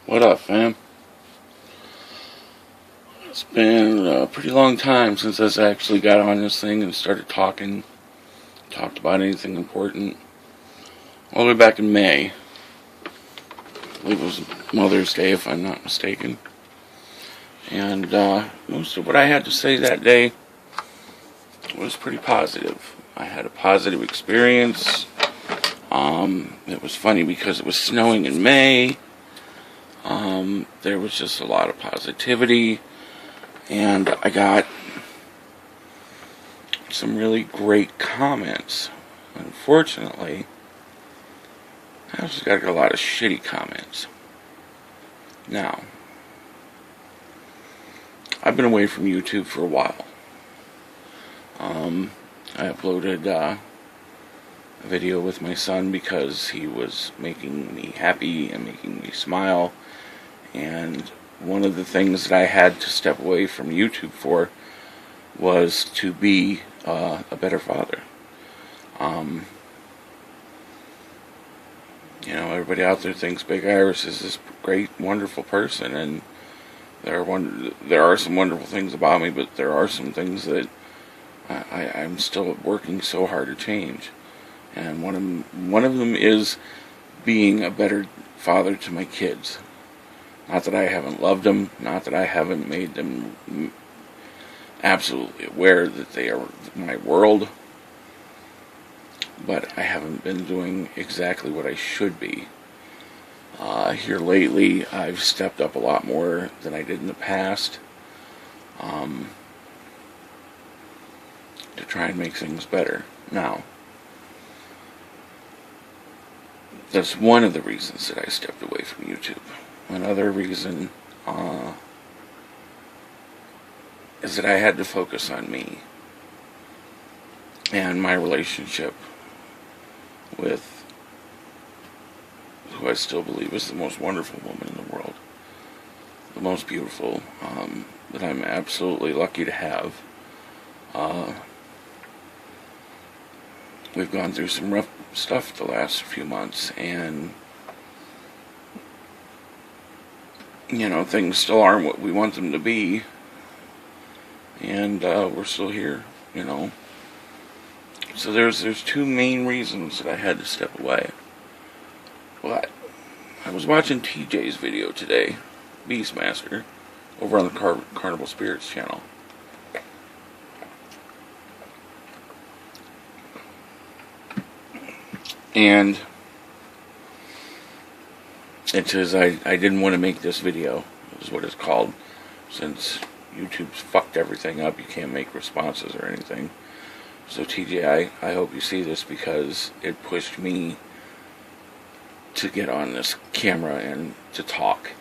What up, fam? It's been a pretty long time since I actually got on this thing and started talked about anything important. All the way back in May. I believe it was Mother's Day, if I'm not mistaken. And most of what I had to say that day was pretty positive. I had a positive experience. It was funny because it was snowing in May. There was just a lot of positivity. And I got some really great comments. Unfortunately, I also got a lot of shitty comments. Now, I've been away from YouTube for a while. I uploaded a video with my son because he was making me happy and making me smile. And one of the things that I had to step away from YouTube for was to be a better father. Everybody out there thinks Big Iris is this great, wonderful person, and there are some wonderful things about me, but there are some things that I'm still working so hard to change. And one of them is being a better father to my kids. Not that I haven't loved them, not that I haven't made them absolutely aware that they are my world, but I haven't been doing exactly what I should be. Here lately, I've stepped up a lot more than I did in the past to try and make things better. Now, that's one of the reasons that I stepped away from YouTube. Another reason is that I had to focus on me and my relationship with who I still believe is the most wonderful woman in the world, the most beautiful, that I'm absolutely lucky to have. We've gone through some rough stuff the last few months, and things still aren't what we want them to be, and we're still here, So there's two main reasons that I had to step away. But I was watching TJ's video today, Beastmaster, over on the Carnival Spirits channel. And it says I didn't want to make this video, is what it's called, since YouTube's fucked everything up. You can't make responses or anything. So TJ, I hope you see this, because it pushed me to get on this camera and to talk.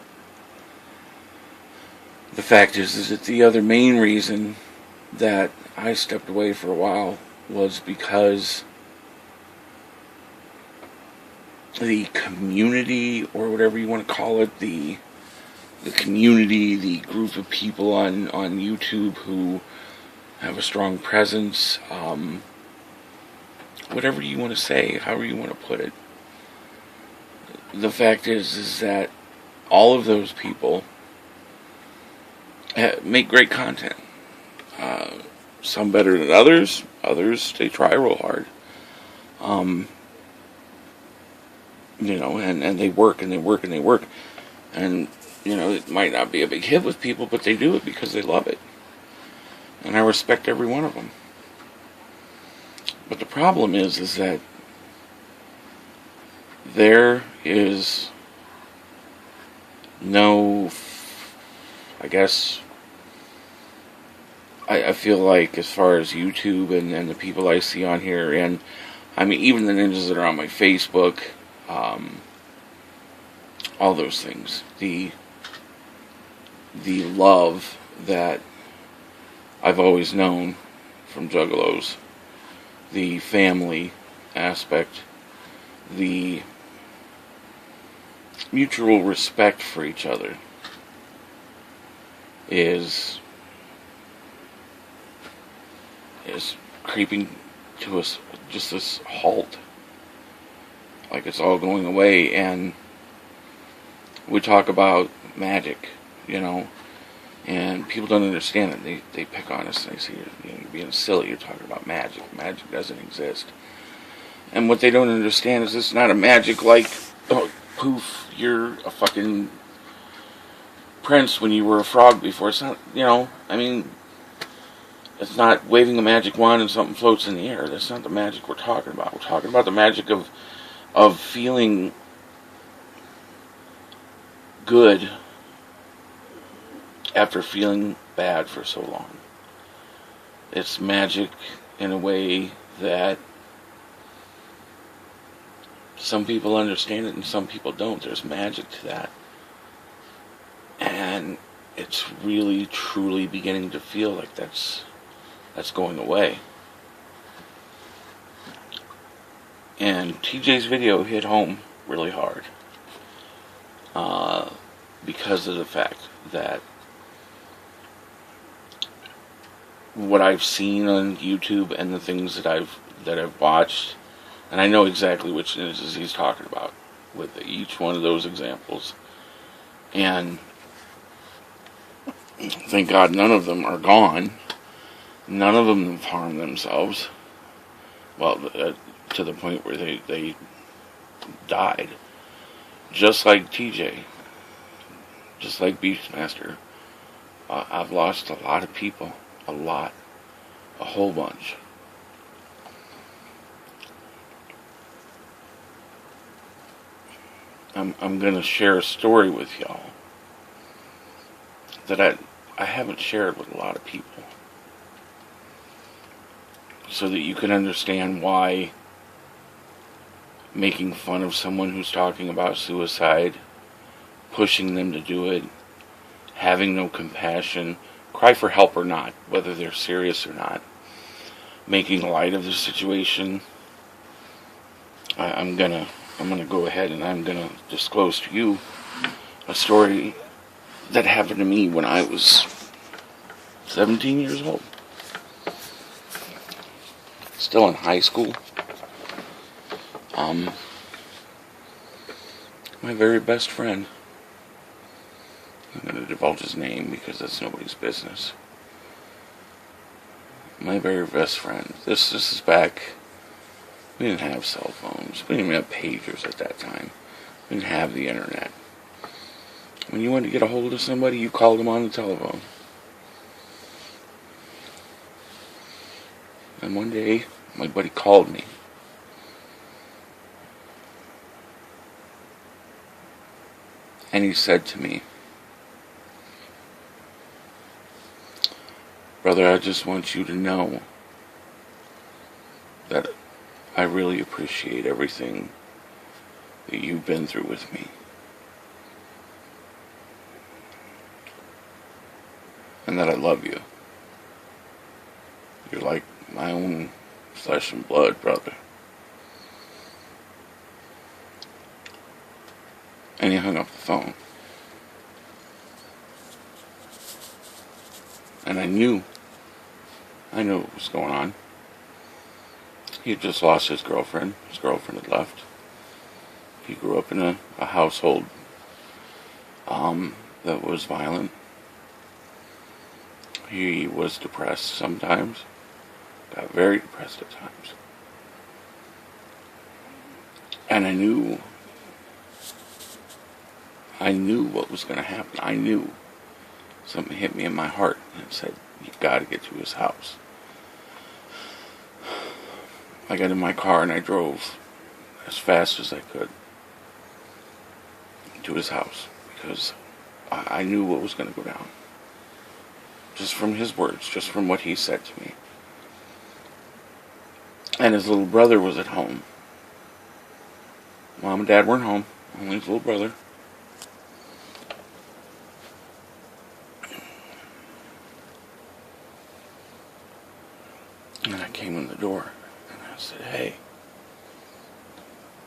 The fact is that the other main reason that I stepped away for a while was because the community, or whatever you want to call it, the community, the group of people on YouTube who have a strong presence, whatever you want to say, however you want to put it. The fact is that all of those people make great content. Some better than others. Others, they try real hard. And they work and they work and they work. And, it might not be a big hit with people, but they do it because they love it. And I respect every one of them. But the problem is that there is no, I guess, I feel like, as far as YouTube and the people I see on here, and I mean even the ninjas that are on my Facebook, all those things, the love that I've always known from Juggalos, the family aspect, the mutual respect for each other is creeping to us, just this halt, like it's all going away. And we talk about magic, and people don't understand it. They pick on us and they say, you're being silly, you're talking about magic. Magic doesn't exist. And what they don't understand is it's not a magic like, oh, poof, you're a fucking prince when you were a frog before. It's not, it's not waving a magic wand and something floats in the air. That's not the magic we're talking about. We're talking about the magic of feeling good after feeling bad for so long. It's magic in a way that some people understand it and some people don't. There's magic to that. And it's really, truly beginning to feel like that's going away. And TJ's video hit home really hard. Because of the fact that what I've seen on YouTube and the things that I've watched, and I know exactly which ninjas he's talking about with each one of those examples. And thank God none of them are gone. None of them have harmed themselves. Well, to the point where they died. Just like TJ. Just like Beastmaster. I've lost a lot of people. A lot. A whole bunch. I'm going to share a story with y'all that I haven't shared with a lot of people, so that you can understand why making fun of someone who's talking about suicide, pushing them to do it, having no compassion, cry for help or not, whether they're serious or not, making light of the situation. I'm gonna go ahead and I'm gonna disclose to you a story that happened to me when I was 17 years old. Still in high school. My very best friend, I'm going to divulge his name because that's nobody's business. My very best friend, this is back, we didn't have cell phones, we didn't even have pagers at that time, we didn't have the internet. When you wanted to get a hold of somebody, you called them on the telephone. And one day, my buddy called me. And he said to me, "Brother, I just want you to know that I really appreciate everything that you've been through with me. And that I love you. You're like my own flesh and blood, brother." And he hung up the phone. And I knew what was going on. He had just lost his girlfriend. His girlfriend had left. He grew up in a household that was violent. He was depressed sometimes. Got very depressed at times. And I knew what was going to happen. I knew. Something hit me in my heart and said, "You've got to get to his house." I got in my car and I drove as fast as I could to his house because I knew what was going to go down. Just from his words, just from what he said to me. And his little brother was at home. Mom and Dad weren't home, only his little brother. And I came in the door and I said, "Hey,"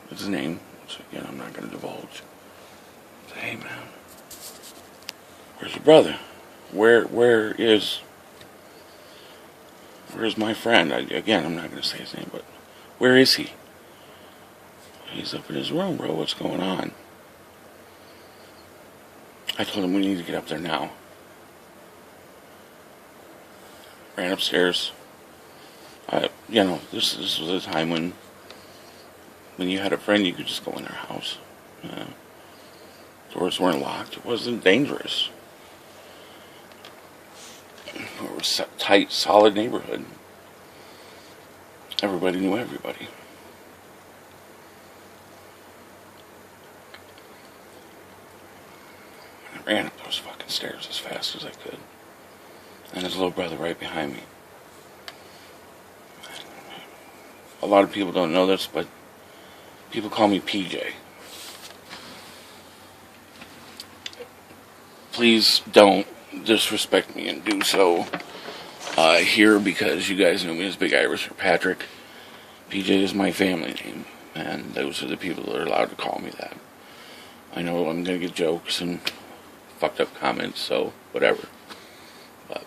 his name, which again I'm not going to divulge. I said, "Hey man, where's your brother? Where's my friend?" Again, I'm not going to say his name, but where is he? "He's up in his room, bro. What's going on?" I told him we need to get up there now. Ran upstairs. This was a time when you had a friend, you could just go in their house. Doors weren't locked. It wasn't dangerous. It was a tight, solid neighborhood. Everybody knew everybody. I ran up those fucking stairs as fast as I could. And his little brother right behind me. A lot of people don't know this, but people call me PJ. Please don't disrespect me and do so here, because you guys know me as Big Irish or Patrick. PJ is my family name, and those are the people that are allowed to call me that. I know I'm going to get jokes and fucked up comments, so whatever. But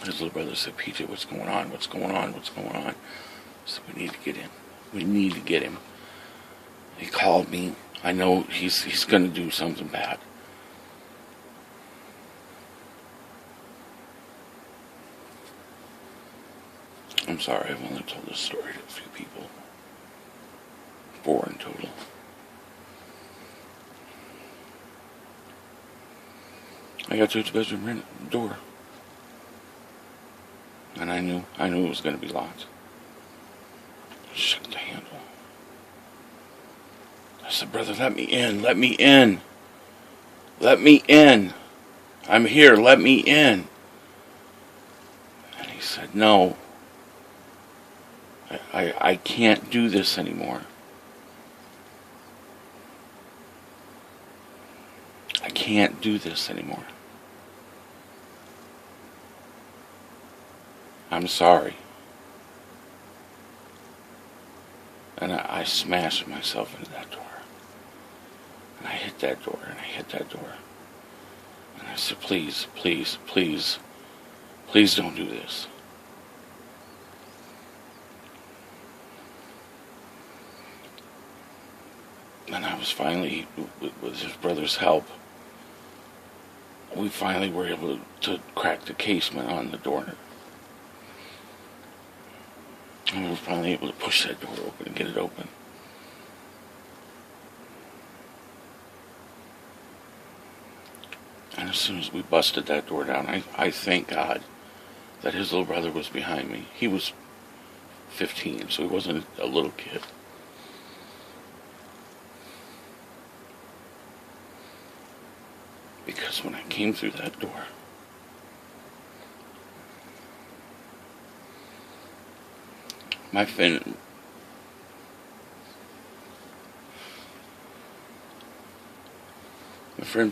his little brother said, PJ, what's going on? What's going on? What's going on? I said, we need to get him. We need to get him. He called me. I know he's going to do something bad. I'm sorry, I've only told this story to a few people. 4 in total. I got to his bedroom door. And I knew it was going to be locked. I shook the handle. I said, brother, let me in. Let me in. Let me in. I'm here. Let me in. And he said, no. I can't do this anymore. I can't do this anymore. I'm sorry. And I smashed myself into that door. And I hit that door, and I hit that door. And I said, please, please, please, please don't do this. And I was finally, with his brother's help, we finally were able to crack the casement on the door. And we were finally able to push that door open and get it open. And as soon as we busted that door down, I thank God that his little brother was behind me. He was 15, so he wasn't a little kid. Because when I came through that door, my friend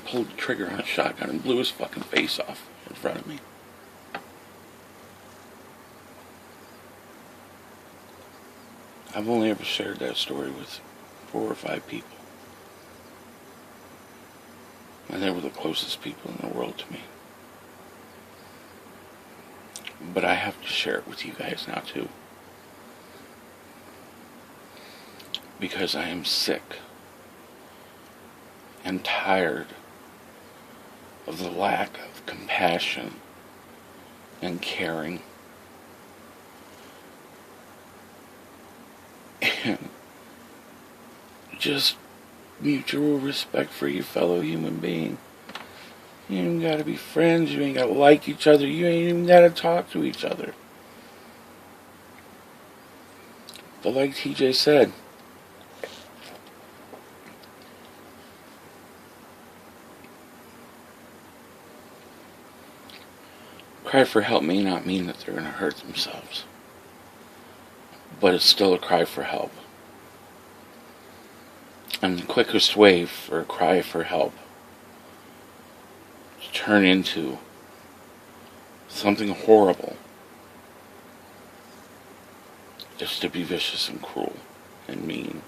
pulled the trigger on a shotgun and blew his fucking face off in front of me. I've only ever shared that story with 4 or 5 people. And they were the closest people in the world to me. But I have to share it with you guys now too. Because I am sick and tired of the lack of compassion and caring and just mutual respect for your fellow human being. You ain't even gotta be friends, you ain't gotta like each other, you ain't even gotta talk to each other. But like TJ said, cry for help may not mean that they're gonna hurt themselves. But it's still a cry for help. And the quickest way for a cry for help to turn into something horrible is to be vicious and cruel and mean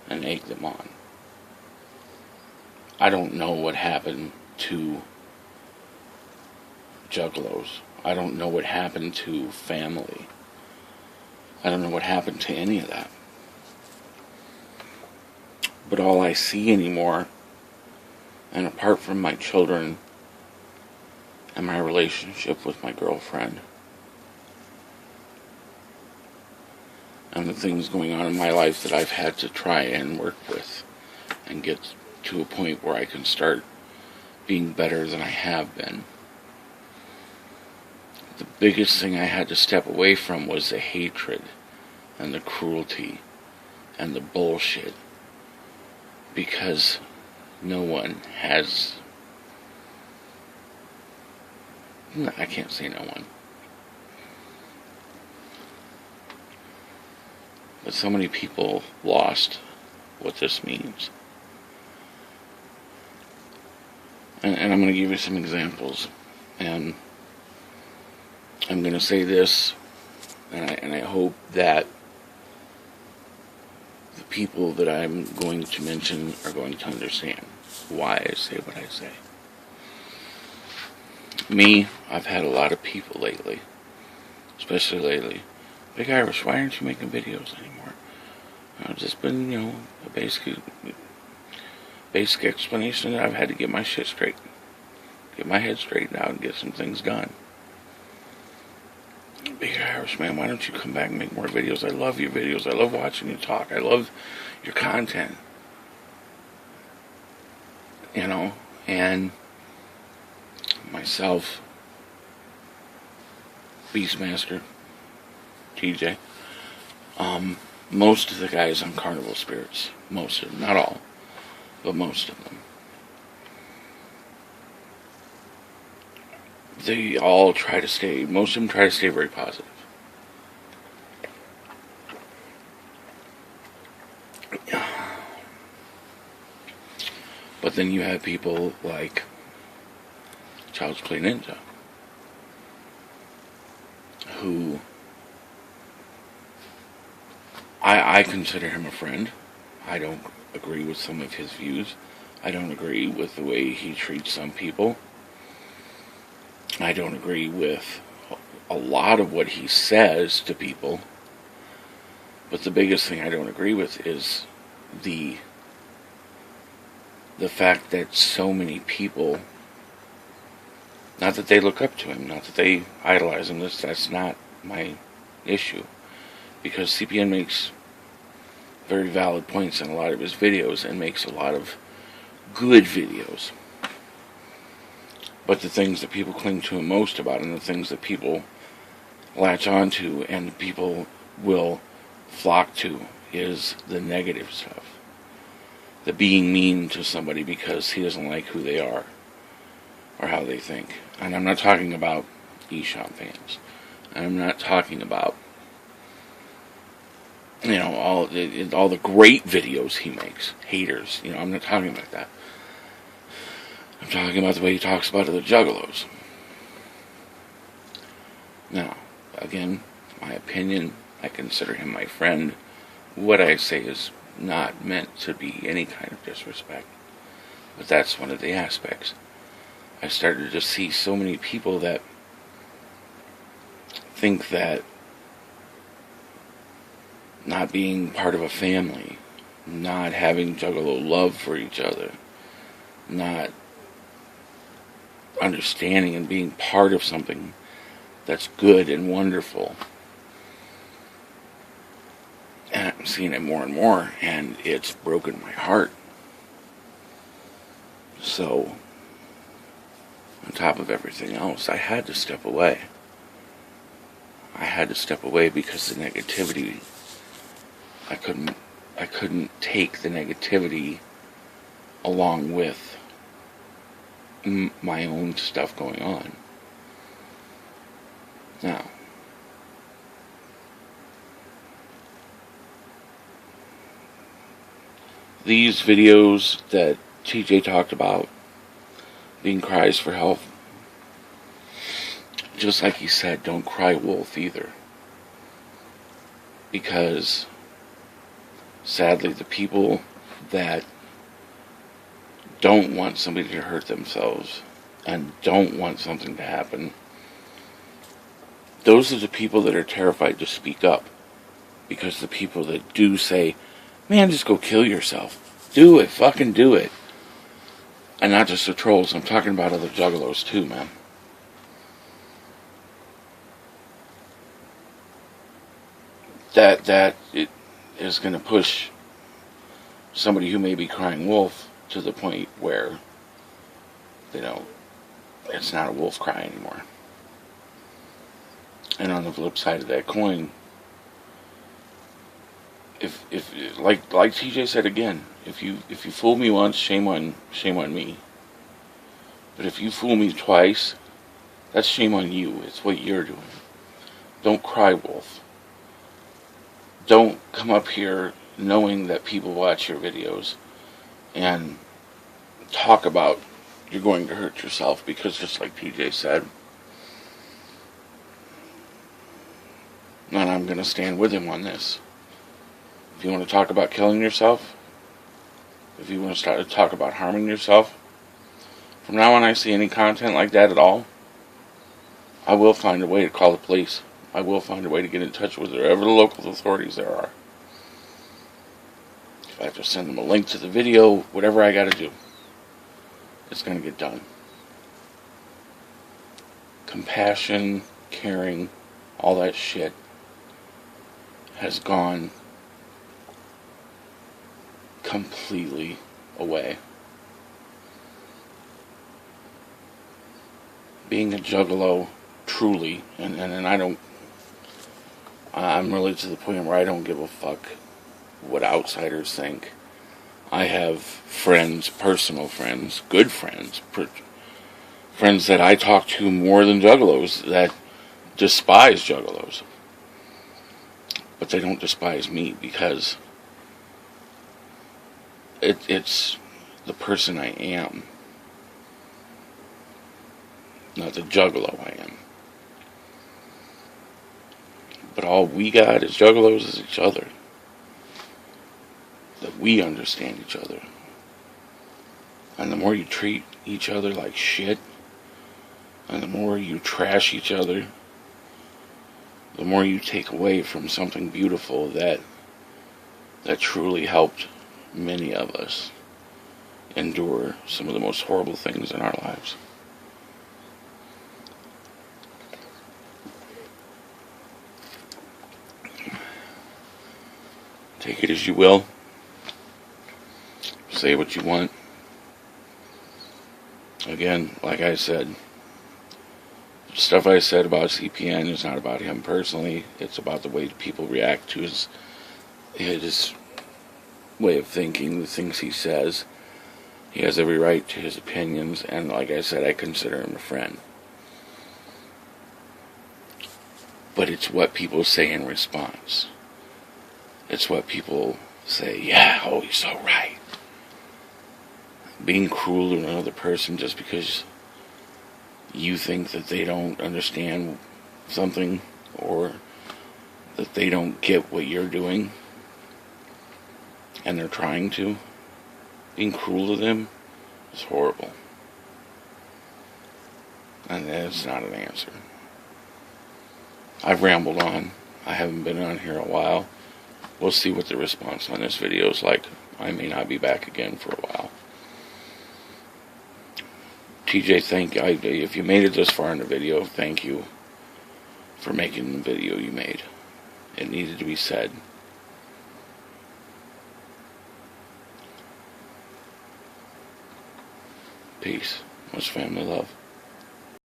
and egg them on. I don't know what happened to juggalos. I don't know what happened to family. I don't know what happened to any of that. But all I see anymore, and apart from my children and my relationship with my girlfriend, and the things going on in my life that I've had to try and work with and get to a point where I can start being better than I have been. The biggest thing I had to step away from was the hatred and the cruelty and the bullshit, because no one has, I can't say no one, but so many people lost what this means. And I'm going to give you some examples, and I'm going to say this, and I hope that the people that I'm going to mention are going to understand why I say what I say. Me, I've had a lot of people lately, especially lately, Big Irish, why aren't you making videos anymore? I've just been, a basic explanation that I've had to get my shit straight. Get my head straightened out and get some things done. Big Irish, man, why don't you come back and make more videos? I love your videos. I love watching you talk. I love your content. And myself, Beastmaster, TJ, most of the guys on Carnival Spirits, most of them, not all, but most of them, they all try to stay, most of them try to stay very positive. But then you have people like Child's Play Ninja, who I consider him a friend. I don't agree with some of his views. I don't agree with the way he treats some people. I don't agree with a lot of what he says to people. But the biggest thing I don't agree with is the fact that so many people, not that they look up to him, not that they idolize him, that's not my issue. Because CPN makes very valid points in a lot of his videos and makes a lot of good videos. But the things that people cling to him most about, and the things that people latch onto and people will flock to, is the negative stuff. The being mean to somebody because he doesn't like who they are or how they think. And I'm not talking about Esham fans. I'm not talking about all the great videos he makes. Haters. I'm not talking about that. I'm talking about the way he talks about other juggalos. Now, again, my opinion, I consider him my friend. What I say is not meant to be any kind of disrespect. But that's one of the aspects. I started to see so many people that think that not being part of a family, not having juggalo love for each other, not understanding and being part of something that's good and wonderful. And I'm seeing it more and more, and it's broken my heart. So, on top of everything else, I had to step away. I had to step away because the negativity, I couldn't take the negativity along with my own stuff going on. Now, these videos that TJ talked about, being cries for help, just like he said, don't cry wolf either. Because, sadly, the people that don't want somebody to hurt themselves and don't want something to happen, those are the people that are terrified to speak up. Because the people that do say, man, just go kill yourself, Do it. Fucking do it. And not just the trolls. I'm talking about other juggalos too, man. That it is going to push somebody who may be crying wolf to the point where, it's not a wolf cry anymore. And on the flip side of that coin, if like TJ said again, if you fool me once, shame on me. But if you fool me twice, that's shame on you. It's what you're doing. Don't cry wolf. Don't come up here knowing that people watch your videos and talk about you're going to hurt yourself, because just like TJ said, and I'm going to stand with him on this. If you want to talk about killing yourself, if you want to start to talk about harming yourself, from now on I see any content like that at all, I will find a way to call the police. I will find a way to get in touch with whatever the local authorities there are. If I have to send them a link to the video, whatever I got to do, it's going to get done. Compassion, caring, all that shit has gone completely away. Being a juggalo, truly, and I'm really to the point where I don't give a fuck what outsiders think. I have friends, personal friends, good friends, friends that I talk to more than juggalos that despise juggalos. But they don't despise me because it's the person I am, not the juggalo I am. But all we got as juggalos is each other. That we understand each other. And the more you treat each other like shit, and the more you trash each other, the more you take away from something beautiful that truly helped many of us endure some of the most horrible things in our lives. Take it as you will. Say what you want. Again, like I said, stuff I said about CPN is not about him personally. It's about the way people react to his way of thinking, the things he says. He has every right to his opinions, and like I said, I consider him a friend. But it's what people say in response. It's what people say, yeah, oh, he's so right. Being cruel to another person just because you think that they don't understand something or that they don't get what you're doing and they're trying to. Being cruel to them is horrible. And that's not an answer. I've rambled on. I haven't been on here a while. We'll see what the response on this video is like. I may not be back again for a while. TJ, thank you. If you made it this far in the video, thank you for making the video you made. It needed to be said. Peace. Much family love.